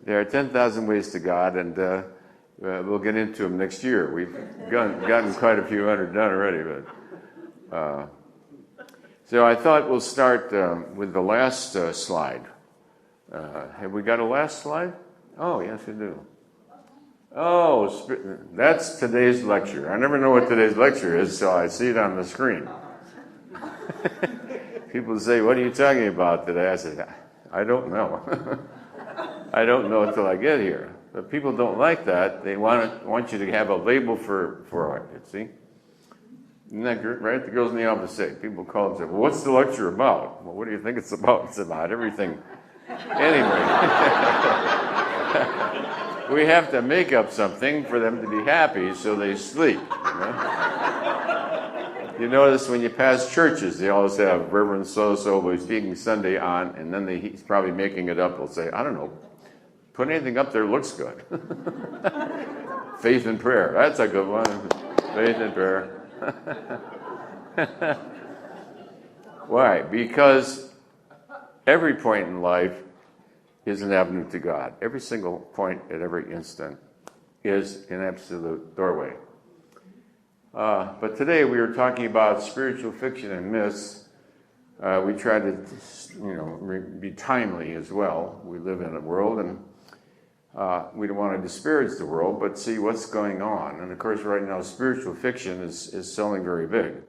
There are 10,000 ways to God, and we'll get into them next year. We've gotten quite a few hundred done already, but so I thought we'll start with the last slide. Have we got a last slide? Oh, yes, we do. Oh, that's today's lecture. I never know what today's lecture is, so I see it on the screen. People say, "What are you talking about today?" I said, "I don't know. I don't know until I get here." But people don't like that. They want you to have a label for it, see? Isn't that right? The girls in the office say, people call and say, "Well, what's the lecture about?" "Well, what do you think it's about?" "It's about everything." Anyway, we have to make up something for them to be happy so they sleep. You notice when you pass churches, they always have Reverend so-so will be speaking Sunday on, and then he's probably making it up. He'll say, "I don't know, put anything up there looks good." Faith and prayer. That's a good one. Faith and prayer. Why? Because every point in life is an avenue to God. Every single point at every instant is an absolute doorway. But today we are talking about spiritual fiction and myths. We try to, be timely as well. We live in a world, and we don't want to disparage the world, but see what's going on. And of course, right now, spiritual fiction is selling very big.